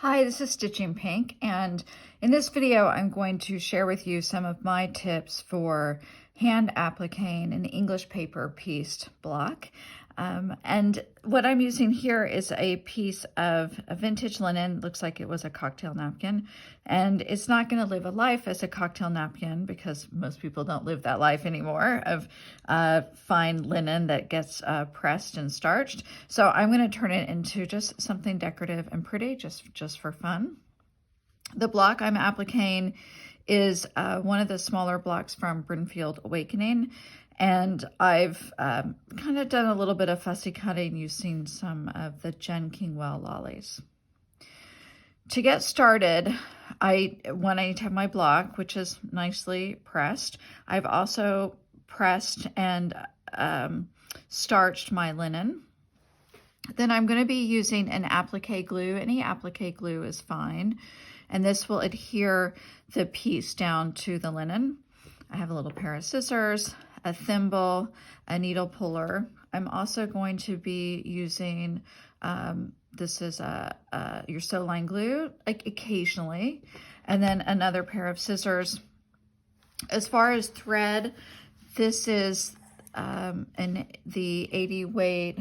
Hi, this is Stitching Pink, and in this video I'm going to share with you some of my tips for hand appliquing an English paper pieced block. And what I'm using here is a piece of a vintage linen. Looks like it was a cocktail napkin, and it's not going to live a life as a cocktail napkin because most people don't live that life anymore of fine linen that gets pressed and starched. So I'm going to turn it into just something decorative and pretty, just for fun. The block I'm appliquing is one of the smaller blocks from Brimfield Awakening. And I've kind of done a little bit of fussy cutting using some of the Jen Kingwell lollies. To get started, when I have my block, which is nicely pressed, I've also pressed and starched my linen. Then I'm going to be using an applique glue. Any applique glue is fine. And this will adhere the piece down to the linen. I have a little pair of scissors, a thimble, a needle puller. I'm also going to be using, this is your sew line glue, like occasionally, and then another pair of scissors. As far as thread, this is the 80 weight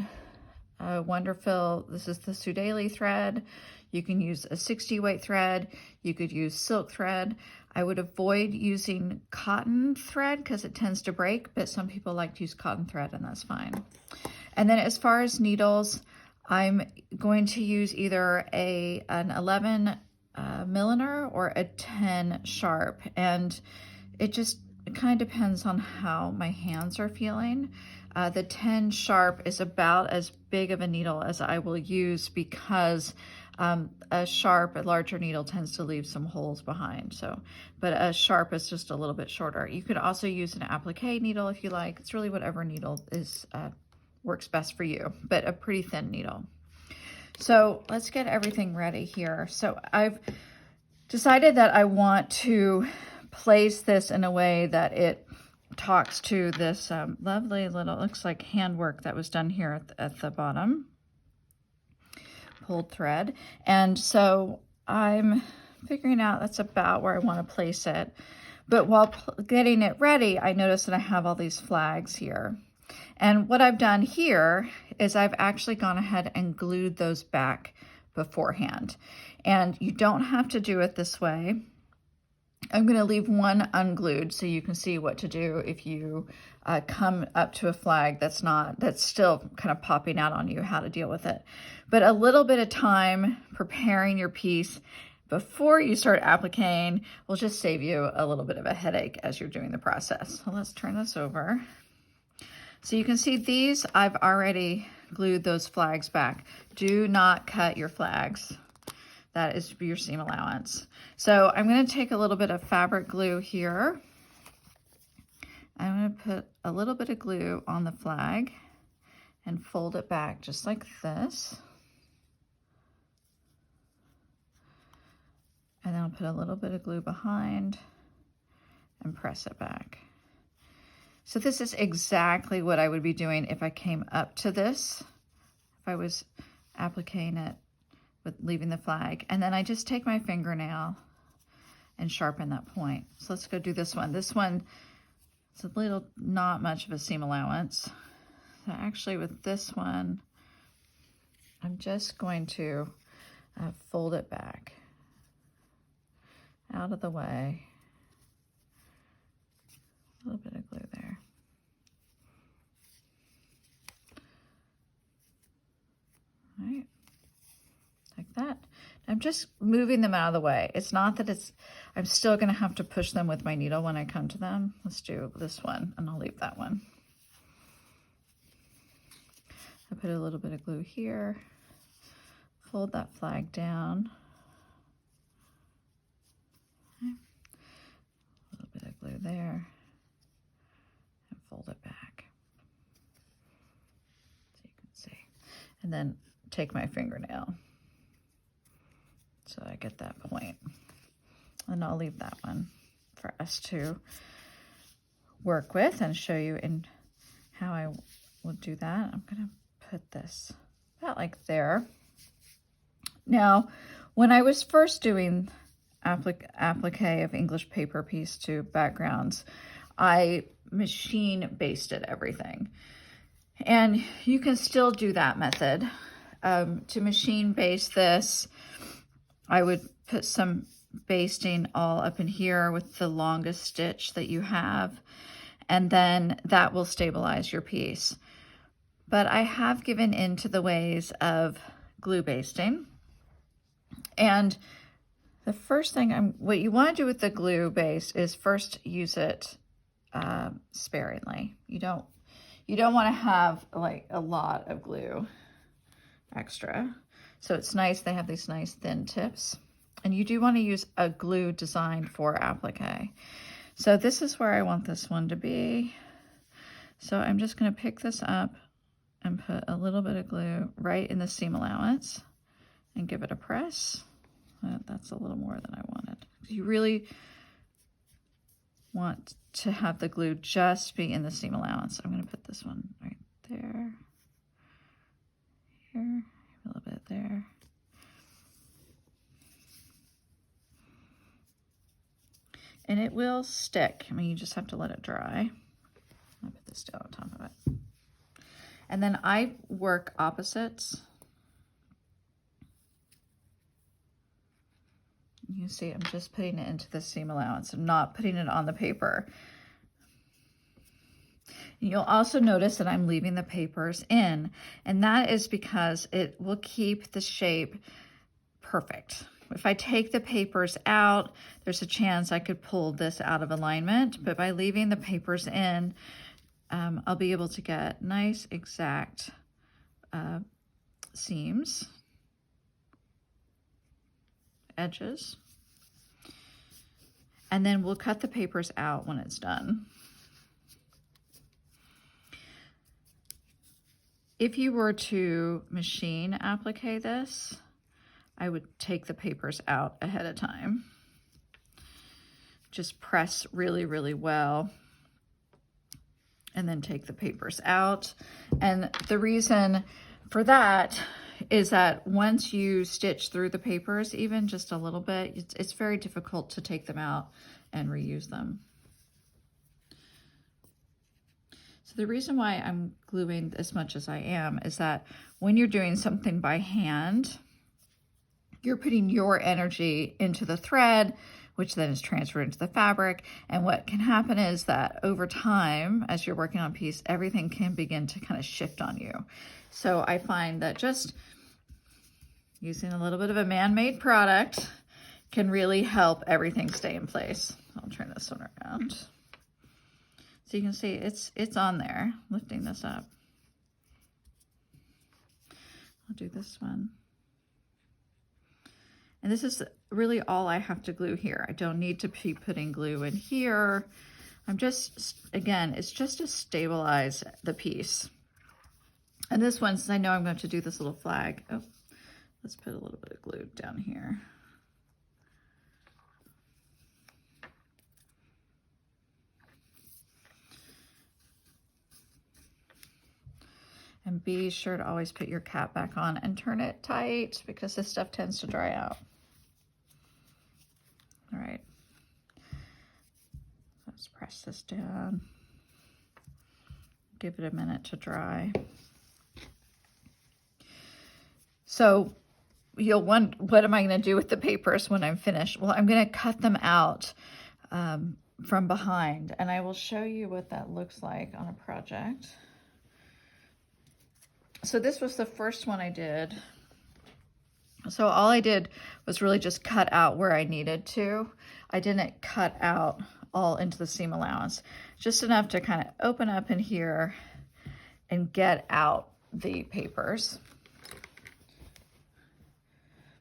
Wonderful. This is the Sudali thread. You can use a 60 weight thread. You could use silk thread. I would avoid using cotton thread because it tends to break, but some people like to use cotton thread and that's fine. And then as far as needles, I'm going to use either an 11 milliner or a 10 sharp. And it kind of depends on how my hands are feeling. The 10 sharp is about as big of a needle as I will use because a larger needle tends to leave some holes behind. But a sharp is just a little bit shorter. You could also use an applique needle if you like. It's really whatever needle works best for you, but a pretty thin needle. So let's get everything ready here. So I've decided that I want to place this in a way that it talks to this lovely little, looks like handwork that was done here at the bottom, pulled thread. And so I'm figuring out that's about where I want to place it. But while getting it ready, I noticed that I have all these flags here. And what I've done here is I've actually gone ahead and glued those back beforehand. And you don't have to do it this way. I'm going to leave one unglued so you can see what to do if you come up to a flag that's still kind of popping out on you, how to deal with it. But a little bit of time preparing your piece before you start appliquing will just save you a little bit of a headache as you're doing the process. So let's turn this over. So you can see these, I've already glued those flags back. Do not cut your flags. That is your seam allowance. So I'm going to take a little bit of fabric glue here. I'm going to put a little bit of glue on the flag and fold it back just like this. And then I'll put a little bit of glue behind and press it back. So this is exactly what I would be doing if I came up to this, if I was appliquing it with leaving the flag. And then I just take my fingernail and sharpen that point. So let's go do this one. This one, it's a little, not much of a seam allowance. So actually with this one, I'm just going to fold it back out of the way. A little bit of glue there. All right. Like that. I'm just moving them out of the way. It's not that I'm still going to have to push them with my needle when I come to them. Let's do this one and I'll leave that one. I put a little bit of glue here, fold that flag down. Okay. A little bit of glue there and fold it back. So you can see. And then take my fingernail. So I get that point. And I'll leave that one for us to work with and show you in how I will do that. I'm going to put this about like there. Now, When I was first doing applique of English paper piece to backgrounds, I machine basted everything. And you can still do that method. To machine baste this, I would put some basting all up in here with the longest stitch that you have, and then that will stabilize your piece. But I have given into the ways of glue basting. And the first thing what you want to do with the glue base is first use it sparingly. You don't want to have like a lot of glue extra. So it's nice they have these nice thin tips. And you do want to use a glue designed for applique. So this is where I want this one to be. So I'm just going to pick this up and put a little bit of glue right in the seam allowance and give it a press. That's a little more than I wanted. You really want to have the glue just be in the seam allowance. I'm going to put this one right there, here, a little bit there. And it will stick. I mean, you just have to let it dry. I'll put this down on top of it. And then I work opposites. You see, I'm just putting it into the seam allowance. I'm not putting it on the paper. And you'll also notice that I'm leaving the papers in, and that is because it will keep the shape perfect. If I take the papers out, there's a chance I could pull this out of alignment, but by leaving the papers in, I'll be able to get nice, exact seams, edges, and then we'll cut the papers out when it's done. If you were to machine applique this, I would take the papers out ahead of time. Just press really, really well, and then take the papers out. And the reason for that is that once you stitch through the papers, even just a little bit, it's very difficult to take them out and reuse them. So the reason why I'm gluing as much as I am is that when you're doing something by hand, you're putting your energy into the thread, which then is transferred into the fabric. And what can happen is that over time, as you're working on a piece, everything can begin to kind of shift on you. So I find that just using a little bit of a man-made product can really help everything stay in place. I'll turn this one around. So you can see it's on there, lifting this up. I'll do this one. And this is really all I have to glue here. I don't need to be putting glue in here. I'm just, again, it's just to stabilize the piece. And this one, since I know I'm going to do this little flag, oh, let's put a little bit of glue down here. And be sure to always put your cap back on and turn it tight because this stuff tends to dry out. All right, let's press this down. Give it a minute to dry. So you'll wonder, what am I going to do with the papers when I'm finished? Well, I'm going to cut them out from behind, and I will show you what that looks like on a project. So this was the first one I did. So all I did was really just cut out where I needed to. I didn't cut out all into the seam allowance, just enough to kind of open up in here and get out the papers.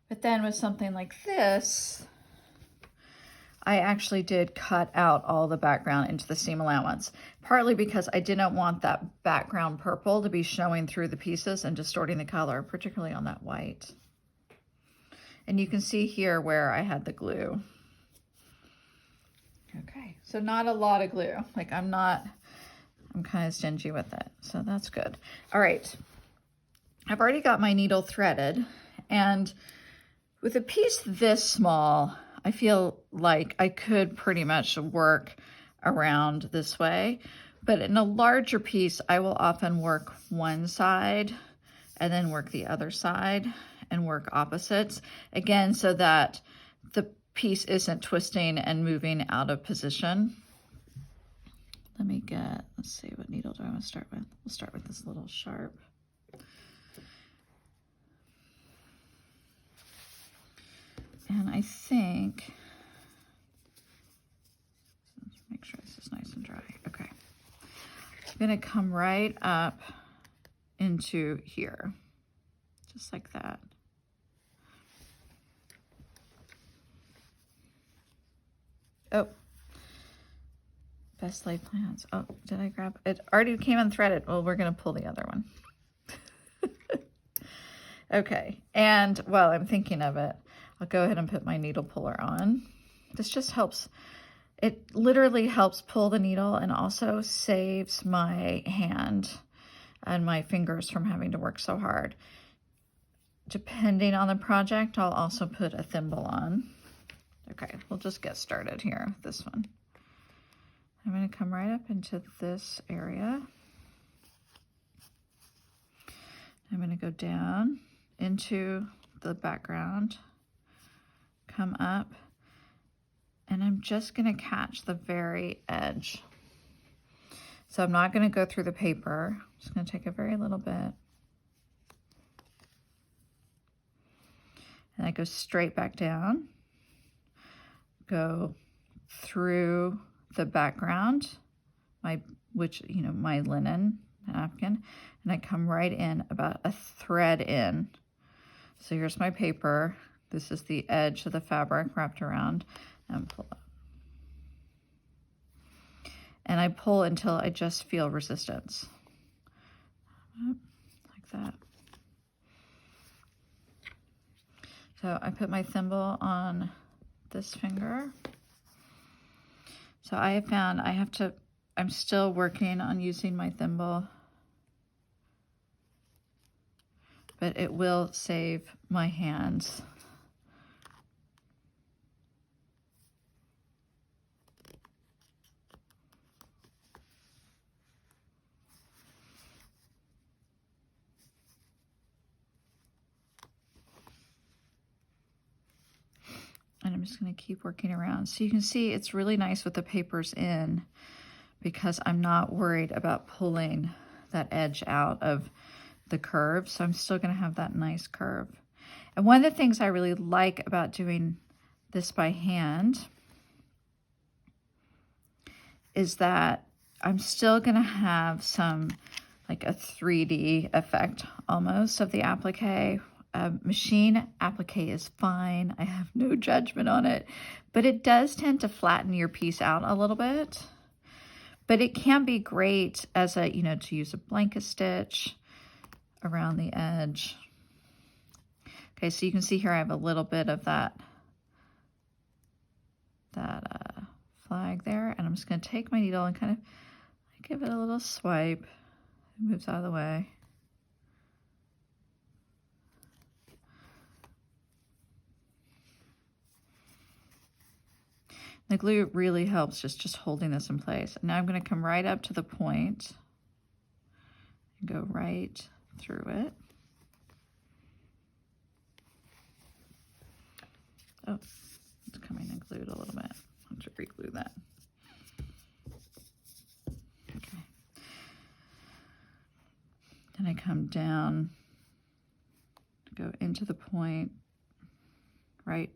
But then with something like this, I actually did cut out all the background into the seam allowance, partly because I didn't want that background purple to be showing through the pieces and distorting the color, particularly on that white. And you can see here where I had the glue. Okay, so not a lot of glue. Like I'm kind of stingy with it, so that's good. All right, I've already got my needle threaded, and With a piece this small, I feel like I could pretty much work around this way, but in a larger piece, I will often work one side and then work the other side and work opposites, again, so that the piece isn't twisting and moving out of position. Let's see, what needle do I want to start with? We'll start with this little sharp. And I think, make sure this is nice and dry. Okay. I'm gonna come right up into here, just like that. Oh, best laid plans. Oh, did I grab it? Already came unthreaded. Well, we're gonna pull the other one. Okay, and while I'm thinking of it, I'll go ahead and put my needle puller on. This just helps. It literally helps pull the needle and also saves my hand and my fingers from having to work so hard. Depending on the project, I'll also put a thimble on. Okay, we'll just get started here with this one. I'm going to come right up into this area. I'm going to go down into the background, come up, and I'm just going to catch the very edge. So I'm not going to go through the paper. I'm just going to take a very little bit. And I go straight back down, go through the background, my linen napkin, and I come right in about a thread in. So here's my paper. This is the edge of the fabric wrapped around, and pull up. And I pull until I just feel resistance. Like that. So I put my thimble on this finger. So I have found I'm still working on using my thimble, but it will save my hands. And I'm just going to keep working around. So you can see it's really nice with the papers in because I'm not worried about pulling that edge out of the curve. So I'm still going to have that nice curve. And one of the things I really like about doing this by hand is that I'm still going to have some like a 3D effect almost of the applique. Machine applique is fine. I have no judgment on it, but it does tend to flatten your piece out a little bit. But it can be great as a, to use a blanket stitch around the edge. Okay, so you can see here I have a little bit of that flag there, and I'm just going to take my needle and kind of give it a little swipe. It moves out of the way. The glue really helps just holding this in place. Now I'm going to come right up to the point and go right through it. Oh, it's coming unglued a little bit. I'll have to re-glue that. Okay. Then I come down, go into the point, right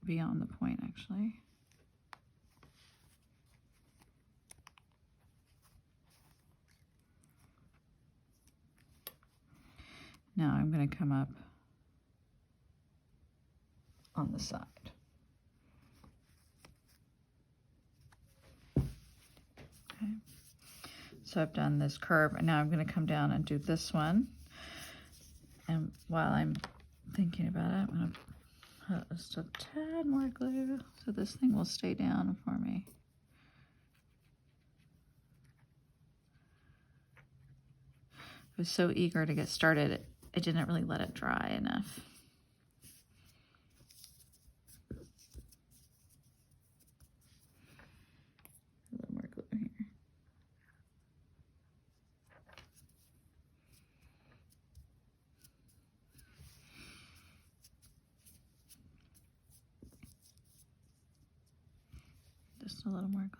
beyond the point actually. Now I'm going to come up on the side. Okay. So I've done this curve, and now I'm going to come down and do this one. And while I'm thinking about it, I'm going to put just a tad more glue so this thing will stay down for me. I was so eager to get started, I didn't really let it dry enough. Just a little more glue.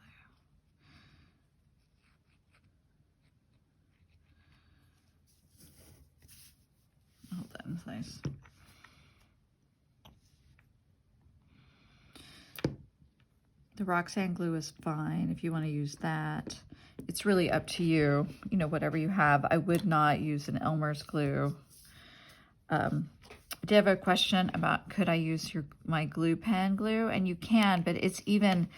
Hold that in place. The Roxanne glue is fine if you want to use that. It's really up to you, you know, whatever you have. I would not use an Elmer's glue. I did have a question about could I use my glue pen glue, and you can, but it's even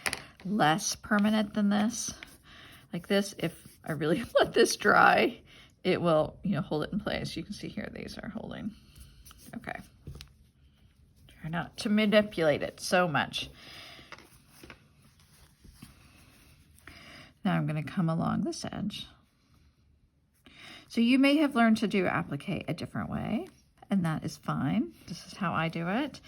less permanent than this. Like this, if I really let this dry, it will, you know, hold it in place. You can see here, these are holding. Okay. Try not to manipulate it so much. Now I'm going to come along this edge. So you may have learned to do applique a different way, and that is fine. This is how I do it.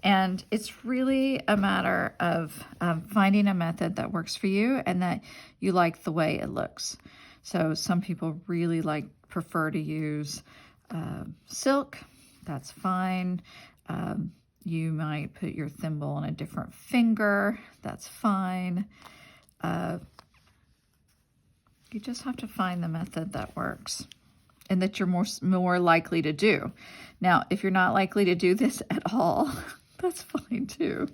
And it's really a matter of finding a method that works for you and that you like the way it looks. So some people really prefer to use silk. That's fine. You might put your thimble on a different finger. That's fine. You just have to find the method that works and that you're more likely to do. Now, if you're not likely to do this at all, that's fine too.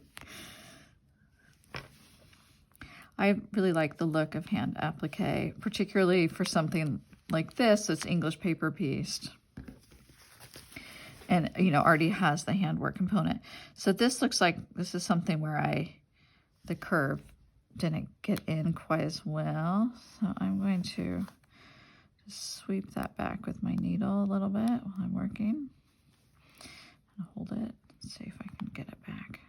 I really like the look of hand applique, particularly for something like this that's English paper pieced. And, you know, already has the handwork component. So this looks like this is something where the curve didn't get in quite as well. So I'm going to just sweep that back with my needle a little bit while I'm working. And hold it. Let's see if I can get it back.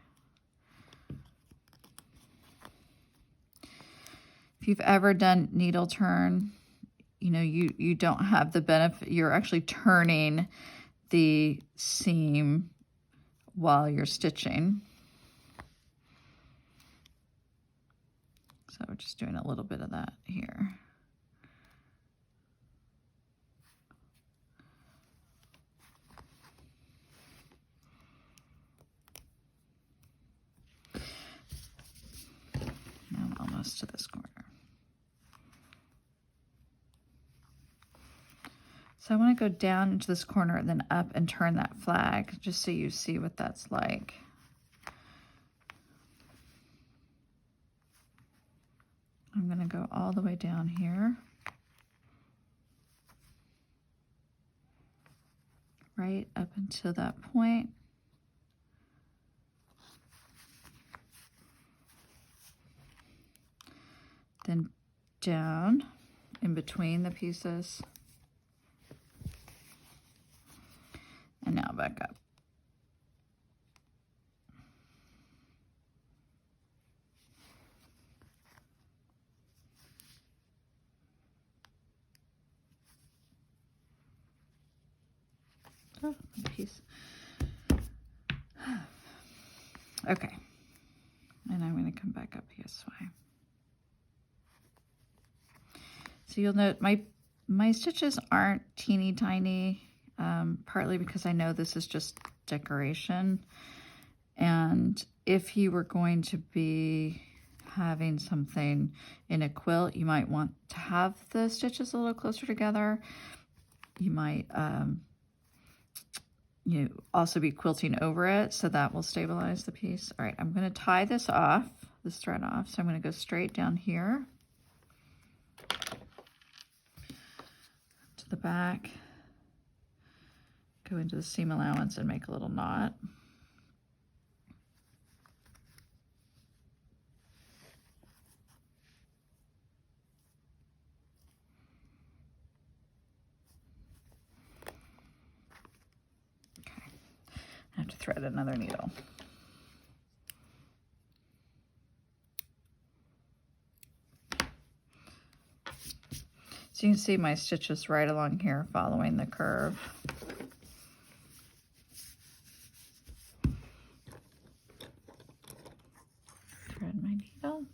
If you've ever done needle turn, you know, you don't have the benefit. You're actually turning the seam while you're stitching. So we're just doing a little bit of that here. Now I'm almost to this corner. So I want to go down into this corner and then up and turn that flag just so you see what that's like. I'm going to go all the way down here, right up until that point. Then down in between the pieces. And now back up. Oh, piece. Okay. And I'm going to come back up this way. So you'll note my stitches aren't teeny tiny, partly because I know this is just decoration. And if you were going to be having something in a quilt, you might want to have the stitches a little closer together. You might also be quilting over it, so that will stabilize the piece. All right, I'm going to tie this thread off. So I'm going to go straight down here to the back, go into the seam allowance and make a little knot. I have to thread another needle. So you can see my stitches right along here following the curve. Thread my needle.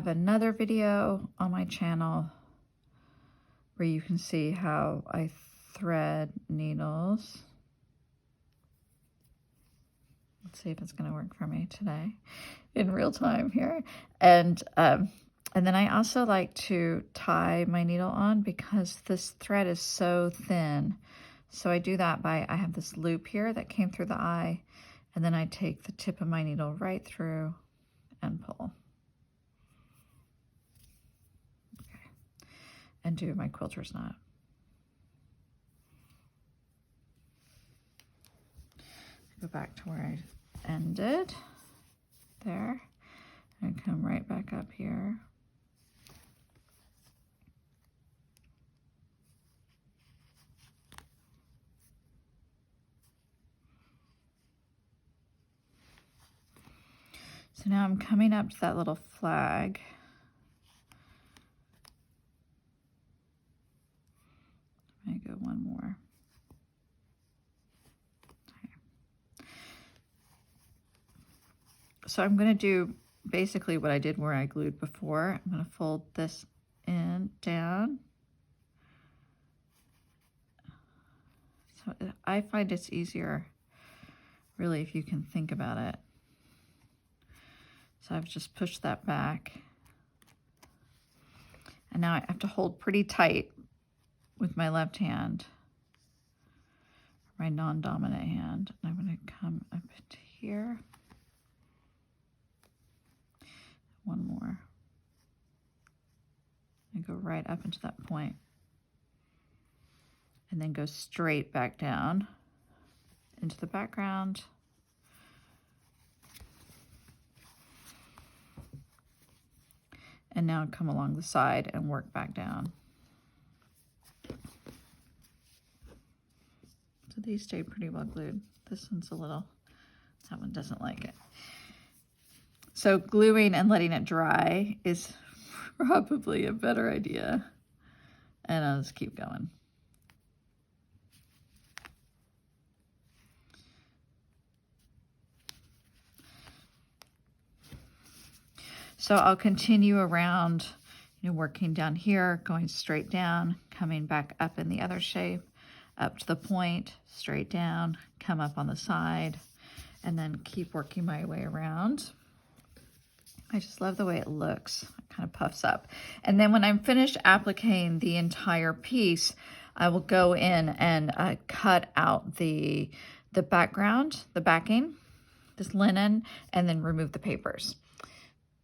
have another video on my channel where you can see how I thread needles. Let's see if it's going to work for me today in real time here. And then I also like to tie my needle on because this thread is so thin. So I do that by, I have this loop here that came through the eye, and then I take the tip of my needle right through and pull. Okay. And do my quilter's knot. Go back to where I ended there and come right back up here. So now I'm coming up to that little flag. I go one more. Okay. So I'm going to do basically what I did where I glued before. I'm going to fold this in down. So I find it's easier, really, if you can think about it. So I've just pushed that back. And now I have to hold pretty tight with my left hand, my non-dominant hand. And I'm going to come up to here. One more. And go right up into that point. And then go straight back down into the background. And now come along the side and work back down. So these stay pretty well glued. This one's a little, that one doesn't like it. So gluing and letting it dry is probably a better idea. And I'll just keep going. So I'll continue around, working down here, going straight down, coming back up in the other shape, up to the point, straight down, come up on the side, and then keep working my way around. I just love the way it looks. It kind of puffs up. And then when I'm finished appliquing the entire piece, I will go in and cut out the background, the backing, this linen, and then remove the papers.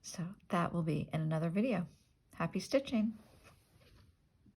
So that will be in another video. Happy stitching.